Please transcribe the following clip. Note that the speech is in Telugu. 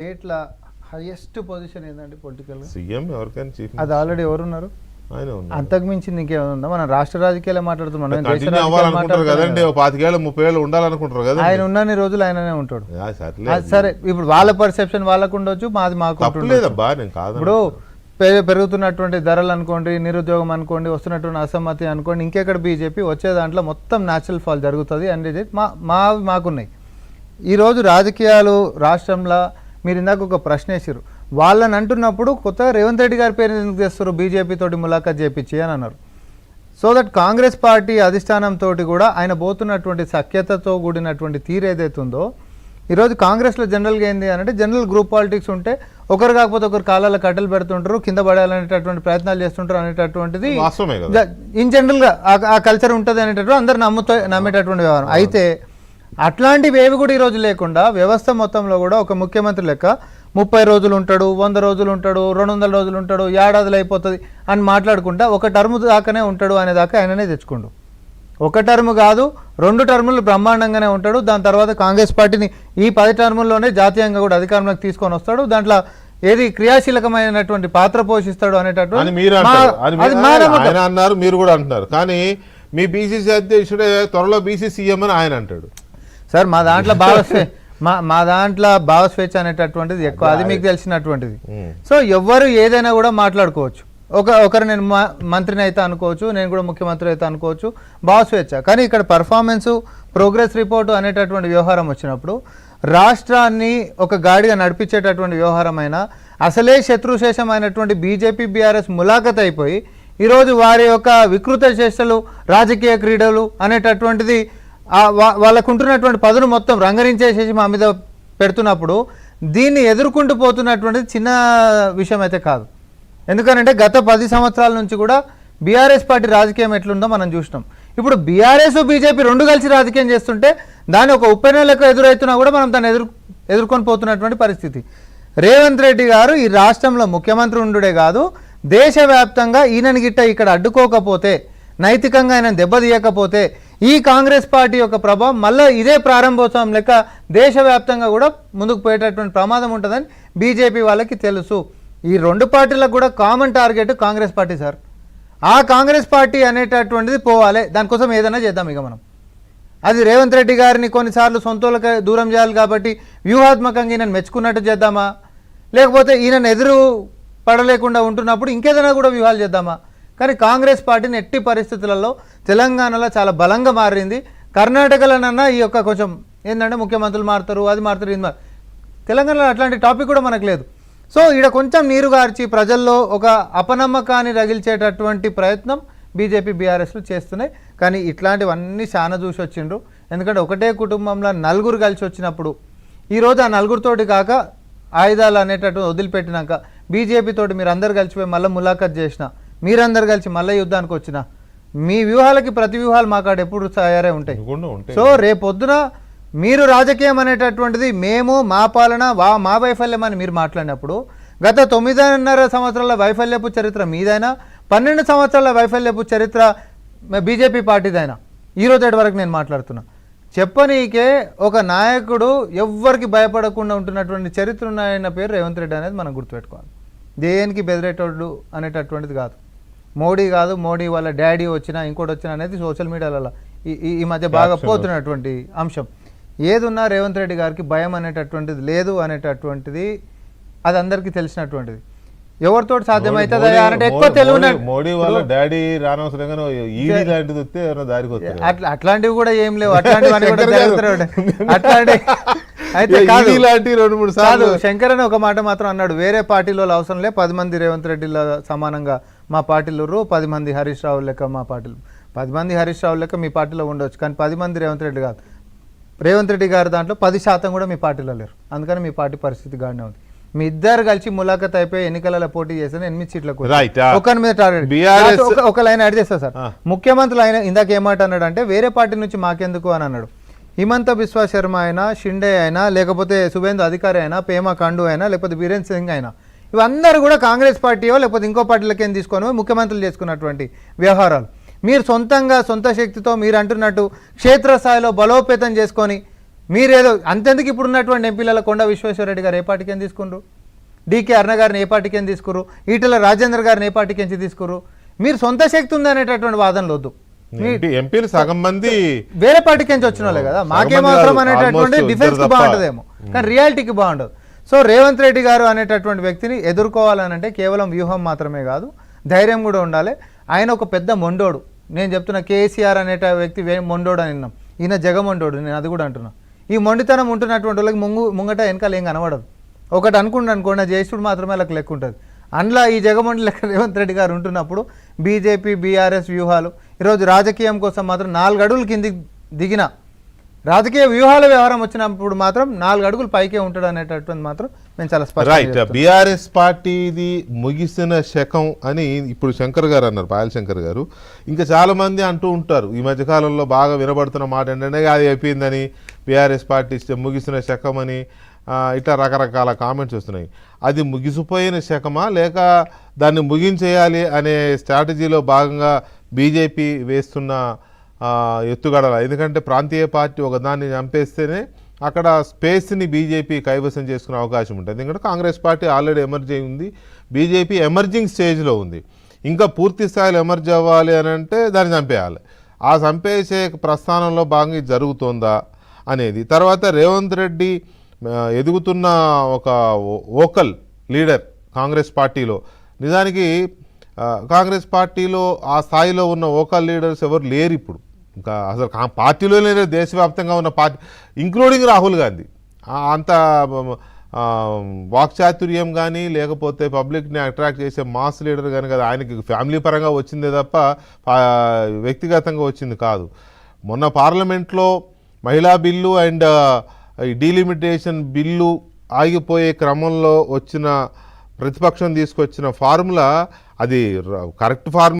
స్టేట్‌ల హైయెస్ట్ పొజిషన్ ఏందండి పొలిటికల్‌గా? సీఎం ఎవరికైనా చీఫ్ అది ఆల్రెడీ ఎవరున్నారు? ఆయన ఉన్నారు. అంతకు మించి ఇంకేమైనా ఉందా? మనం రాష్ట్ర రాజకీయాలే మాట్లాడుతున్నాం. మనం దేశ కంటిన్యూ రాజకీయాలు అవ్వాలనుకుంటారు కదండి. మాట్లాడుతున్నాం. 25 ఏళ్ళు 30 ఏళ్ళు ఉండాలనుకుంటారు కదా. ఆయన ఉన్నన్ని రోజులు ఆయననే ఉంటాడు. సర్లే, అది సరే, ఇప్పుడు వాళ్ళ పర్సెప్షన్ వాళ్ళకు ఉండొచ్చు, మాది మాకు ఉండొచ్చు. తప్పులేదబ్బా, నేను కాదు. ఇప్పుడు పెరుగుతున్నటువంటి ధరలు అనుకోండి, నిరుద్యోగం అనుకోండి, వస్తున్నటువంటి అసమ్మతి అనుకోండి, ఇంకెక్కడ బీజేపీ వచ్చే దాంట్లో మొత్తం న్యాచురల్ ఫాల్ జరుగుతుంది అనేది మాకున్నాయి. ఈరోజు రాజకీయాలు రాష్ట్రంలో మీరు ఇందాక ఒక ప్రశ్న వేసారు, వాళ్ళని అంటున్నప్పుడు కొత్తగా రేవంత్ రెడ్డి గారి పేరు ఎందుకు తెస్తారు, బీజేపీ తోటి ములాఖాత్ చేపించి అని అన్నారు. సో దట్ కాంగ్రెస్ పార్టీ అధిష్టానంతో కూడా ఆయన పోతున్నటువంటి సఖ్యతతో కూడినటువంటి తీరు ఏదైతే ఉందో, ఈరోజు కాంగ్రెస్లో జనరల్గా ఏంది అంటే జనరల్ గ్రూప్ పాలిటిక్స్ ఉంటే ఒకరు కాకపోతే ఒకరు కాలాల కట్టెలు పెడుతుంటారు, కింద పడాలనేటటువంటి ప్రయత్నాలు చేస్తుంటారు అనేటటువంటిది ఇన్ జనరల్గా ఆ కల్చర్ ఉంటుంది అనేటటువంటి అందరు నమ్మేటటువంటి వ్యవహారం. అయితే అట్లాంటివి ఏవి కూడా ఈరోజు లేకుండా వ్యవస్థ మొత్తంలో కూడా ఒక ముఖ్యమంత్రి లెక్క 30 రోజులు ఉంటాడు, 100 రోజులు ఉంటాడు, 200 రోజులు ఉంటాడు, ఏడాదులు అయిపోతుంది అని మాట్లాడుకుంటా ఒక టర్మ్ దాకానే ఉంటాడు అనే దాకా ఆయననే తెచ్చుకోండు. ఒక టర్మ్ కాదు, 2 టర్ములు బ్రహ్మాండంగానే ఉంటాడు. దాని తర్వాత కాంగ్రెస్ పార్టీని ఈ 10 టర్ముల్లోనే జాతీయంగా కూడా అధికారంలోకి తీసుకొని వస్తాడు. దాంట్లో ఏది క్రియాశీలకమైనటువంటి పాత్ర పోషిస్తాడు అనేటటువంటి అన్నారు, మీరు కూడా అంటున్నారు. కానీ మీ బీసీసీ అధ్యక్షుడే త్వరలో బీసీ సీఎం అని ఆయన అంటాడు. సార్ మా దాంట్లో మా దాంట్లో భావస్వేచ్ఛ అనేటటువంటిది ఎక్కువ, అది మీకు తెలిసినటువంటిది. సో ఎవ్వరు ఏదైనా కూడా మాట్లాడుకోవచ్చు. ఒకరు నేను మంత్రిని అయితే అనుకోవచ్చు, నేను కూడా ముఖ్యమంత్రి అయితే అనుకోవచ్చు, భావస్వేచ్ఛ. కానీ ఇక్కడ పర్ఫార్మెన్సు, ప్రోగ్రెస్ రిపోర్టు అనేటటువంటి వ్యవహారం వచ్చినప్పుడు రాష్ట్రాన్ని ఒక గాడిగా నడిపించేటటువంటి వ్యవహారమైన అసలే శత్రుశేషమైనటువంటి బీజేపీ బీఆర్ఎస్ ములాఖత్ అయిపోయి ఈరోజు వారి యొక్క వికృత చేష్టలు, రాజకీయ క్రీడలు అనేటటువంటిది వాళ్ళకు ఉంటున్నటువంటి పదును మొత్తం రంగరించేసేసి మా మీద పెడుతున్నప్పుడు దీన్ని ఎదుర్కొంటూ పోతున్నటువంటిది చిన్న విషయం అయితే కాదు. ఎందుకనంటే గత 10 సంవత్సరాల నుంచి కూడా బీఆర్ఎస్ పార్టీ రాజకీయం ఎట్లుందో మనం చూసినాం. ఇప్పుడు బీఆర్ఎస్ బీజేపీ 2 కలిసి రాజకీయం చేస్తుంటే దాని ఒక ఉప్పెనలకు ఎదురవుతున్నా కూడా మనం దాన్ని ఎదుర్కొని పోతున్నటువంటి పరిస్థితి. రేవంత్ రెడ్డి గారు ఈ రాష్ట్రంలో ముఖ్యమంత్రి ఉండుడే కాదు, దేశవ్యాప్తంగా ఈయనని గిట్ట ఇక్కడ అడ్డుకోకపోతే, నైతికంగా ఆయన దెబ్బతీయకపోతే ఈ కాంగ్రెస్ పార్టీ యొక్క ప్రభావం మళ్ళీ ఇదే ప్రారంభోత్సవం లెక్క దేశవ్యాప్తంగా కూడా ముందుకు పోయేటటువంటి ప్రమాదం ఉంటుందని బీజేపీ వాళ్ళకి తెలుసు. ఈ 2 పార్టీలకు కూడా common target Congress party sir. ఆ కాంగ్రెస్ పార్టీ అనేటటువంటిది పోవాలి, దానికోసం ఏదైనా చేద్దాం. ఇక మనం అది రేవంత్ రెడ్డి గారిని కొన్నిసార్లు సొంతలకు దూరం చేయాలి కాబట్టి వ్యూహాత్మకంగా ఈయనను మెచ్చుకున్నట్టు చేద్దామా, లేకపోతే ఈయనను ఎదురు పడలేకుండా ఉంటున్నప్పుడు ఇంకేదైనా కూడా వ్యూహాలు చేద్దామా. కానీ కాంగ్రెస్ పార్టీని ఎట్టి పరిస్థితులలో తెలంగాణలో చాలా బలంగా మారింది. కర్ణాటకలోనన్నా ఈ యొక్క కొంచెం ఏంటంటే ముఖ్యమంత్రులు మారుతారు, అది మారుతారు, ఇది మారుతారు. తెలంగాణలో అట్లాంటి టాపిక్ కూడా మనకు లేదు. సో ఈడ కొంచెం నీరు గార్చి ప్రజల్లో ఒక అపనమ్మకాన్ని రగిల్చేటటువంటి ప్రయత్నం బీజేపీ బీఆర్ఎస్లు చేస్తున్నాయి. కానీ ఇట్లాంటివన్నీ చాలా చూసి వచ్చిండ్రు. ఎందుకంటే ఒకటే కుటుంబంలో 4 కలిసి వచ్చినప్పుడు ఈరోజు ఆ 4తోటి కాక ఆయుధాలు అనేటటువంటి వదిలిపెట్టినాక బీజేపీ తోటి మీరు అందరు కలిసిపోయి మళ్ళీ ములాఖత్ చేసిన, మీరందరు కలిసి మళ్ళీ యుద్ధానికి వచ్చిన, మీ వ్యూహాలకి ప్రతి వ్యూహాలు మా కాడ ఎప్పుడు తయారై ఉంటాయి. సో రేపొద్దున మీరు రాజకీయం అనేటటువంటిది మేము మా పాలన మా వైఫల్యం అని మీరు మాట్లాడినప్పుడు గత 9.5 సంవత్సరాల వైఫల్యపు చరిత్ర మీదైనా, 12 సంవత్సరాల వైఫల్యపు చరిత్ర బీజేపీ పార్టీదైనా, ఈరోజు వరకు నేను మాట్లాడుతున్నా. చెప్పనీకే ఒక నాయకుడు ఎవ్వరికి భయపడకుండా ఉంటున్నటువంటి చరిత్ర ఉన్న పేరు రేవంత్ రెడ్డి అనేది మనం గుర్తుపెట్టుకోవాలి. దేనికి బెదిరేటోడు అనేటటువంటిది కాదు. మోడీ కాదు, మోడీ వాళ్ళ డాడీ వచ్చినా ఇంకోటి వచ్చినా అనేది సోషల్ మీడియాలలో ఈ మధ్య బాగా పోతున్నటువంటి అంశం. ఏదున్నా రేవంత్ రెడ్డి గారికి భయం అనేటటువంటిది లేదు అనేటటువంటిది అది అందరికీ తెలిసినటువంటిది. ఎవరితో సాధ్యమవుతుంది అంటే ఎక్కువ తెలుగు మోడీ వాళ్ళ డాడీ రానవసరంగా అట్లాంటివి కూడా ఏం లేవు. అట్లాంటివన్నీ కూడా జరుగుతున్నాయి. అట్లాంటి అయితే కాదు, 2-3 సార్లు శంకర్ అని ఒక మాట మాత్రం అన్నాడు, వేరే పార్టీలో అవసరం లే, 10 మంది రేవంత్ రెడ్డిలో సమానంగా మా పార్టీలో 10 మంది హరీష్ రావు లెక్క మా పార్టీలో, 10 మంది హరీష్ రావు లెక్క మీ పార్టీలో ఉండొచ్చు, కానీ 10 మంది రేవంత్ రెడ్డి కాదు. రేవంత్ రెడ్డి గారి దాంట్లో 10% కూడా మీ పార్టీలో లేరు. అందుకని మీ పార్టీ పరిస్థితి గానే ఉంది. మీ ఇద్దరు కలిసి ములాఖత్ అయిపోయి ఎన్నికలలో పోటీ చేసిన 8 సీట్లకు ఒకరి మీద టార్గెట్. ఒక లైన్ యాడ్ చేస్తా సార్. ముఖ్యమంత్రులు ఆయన ఇందాక ఏమాట అన్నాడు అంటే వేరే పార్టీ నుంచి మాకెందుకు అని అన్నాడు. హిమంత బిశ్వా శర్మ అయినా, షిండే అయినా, లేకపోతే సువేందు అధికారి అయినా, పేమా ఖండు అయినా, లేకపోతే బీరేన్ సింగ్ అయినా, ఇవందరూ కూడా కాంగ్రెస్ పార్టీయో లేకపోతే ఇంకో పార్టీలకేం తీసుకొని ముఖ్యమంత్రులు చేసుకున్నటువంటి వ్యవహారాలు. మీరు సొంతంగా సొంత శక్తితో మీరు అంటున్నట్టు క్షేత్రస్థాయిలో బలోపేతం చేసుకొని మీరేదో అంతెందుకు ఇప్పుడున్నటువంటి ఎంపీలలో కొండ విశ్వేశ్వరరెడ్డి గారు ఏ పార్టీకి ఏం తీసుకున్నారు, డికే అరుణ గారిని ఏ పార్టీకి ఏం తీసుకున్నారు, ఈటల రాజేందర్ గారిని ఏ పార్టీకి ఎంచి తీసుకున్నారు. మీరు సొంత శక్తి ఉందనేటటువంటి వాదనలు వద్దు. ఎంపీలు సగం మంది వేరే పార్టీకి నుంచి వచ్చిన వాళ్ళే కదా, మాకేం అవసరం అనేటటువంటి డిఫెన్స్ కి బాగుంటుందేమో, కానీ రియాలిటీకి బాగుండదు. సో రేవంత్ రెడ్డి గారు అనేటటువంటి వ్యక్తిని ఎదుర్కోవాలనంటే కేవలం వ్యూహం మాత్రమే కాదు, ధైర్యం కూడా ఉండాలి. ఆయన ఒక పెద్ద మొండోడు. నేను చెప్తున్నా కేసీఆర్ అనేట వ్యక్తి మొండోడు అని విన్నాం, ఈయన జగమొండోడు. నేను అది కూడా అంటున్నా. ఈ మొండితనం ఉంటున్నటువంటి వాళ్ళకి ముంగట వెనకాల ఏం కనబడదు. ఒకటి అనుకోండి జయసుడు మాత్రమే వాళ్ళకి లెక్క ఉంటుంది. అందులో ఈ జగమొండి లెక్క రేవంత్ రెడ్డి గారు ఉంటున్నప్పుడు బీజేపీ బీఆర్ఎస్ వ్యూహాలు ఈరోజు రాజకీయం కోసం మాత్రం 4 అడుగులు కిందికి దిగిన రాజకీయ వ్యూహాల వ్యవహారం వచ్చినప్పుడు మాత్రం 4 అడుగులు పైకే ఉంటాడు అనేటటువంటి మాత్రం నేను చాలా స్పష్టంగా బీఆర్ఎస్ పార్టీది ముగిసిన శకం అని ఇప్పుడు శంకర్ గారు అన్నారు, పాయల్ శంకర్ గారు. ఇంకా చాలా మంది అంటూ ఉంటారు ఈ మధ్యకాలంలో బాగా వినబడుతున్న మాట ఏంటంటే అది అయిపోయిందని, బీఆర్ఎస్ పార్టీ ముగిసిన శకం అని ఇట్లా రకరకాల కామెంట్స్ వస్తున్నాయి. అది ముగిసిపోయిన శకమా లేక దాన్ని ముగించేయాలి అనే స్ట్రాటజీలో భాగంగా బీజేపీ వేస్తున్న ఎత్తుగడల? ఎందుకంటే ప్రాంతీయ పార్టీ ఒకదాన్ని చంపేస్తేనే అక్కడ స్పేస్ని బీజేపీ కైవసం చేసుకునే అవకాశం ఉంటుంది. ఎందుకంటే కాంగ్రెస్ పార్టీ ఆల్రెడీ ఎమర్జ్ అయి ఉంది, బీజేపీ ఎమర్జింగ్ స్టేజ్లో ఉంది. ఇంకా పూర్తి స్థాయిలో ఎమర్జ్ అవ్వాలి అని అంటే దాన్ని చంపేయాలి. ఆ చంపేసే ప్రస్థానంలో భాగంగా జరుగుతోందా అనేది. తర్వాత రేవంత్ రెడ్డి ఎదుగుతున్న ఒక వోకల్ లీడర్ కాంగ్రెస్ పార్టీలో. నిజానికి కాంగ్రెస్ పార్టీలో ఆ స్థాయిలో ఉన్న వోకల్ లీడర్స్ ఎవరు లేరు ఇప్పుడు. ఇంకా అసలు పార్టీలోనే లేరు, దేశవ్యాప్తంగా ఉన్న పార్టీ ఇంక్లూడింగ్ రాహుల్ గాంధీ. అంత వాక్చాతుర్యం కానీ లేకపోతే పబ్లిక్ని అట్రాక్ట్ చేసే మాస్ లీడర్ కానీ కదా. ఆయనకి ఫ్యామిలీ పరంగా వచ్చిందే తప్ప వ్యక్తిగతంగా వచ్చింది కాదు. మొన్న పార్లమెంట్లో మహిళా బిల్లు అండ్ ఈ డీలిమిటేషన్ బిల్లు ఆగిపోయే క్రమంలో వచ్చిన ప్రతిపక్షం తీసుకొచ్చిన ఫార్ములా అది కరెక్ట్ ఫార్ములా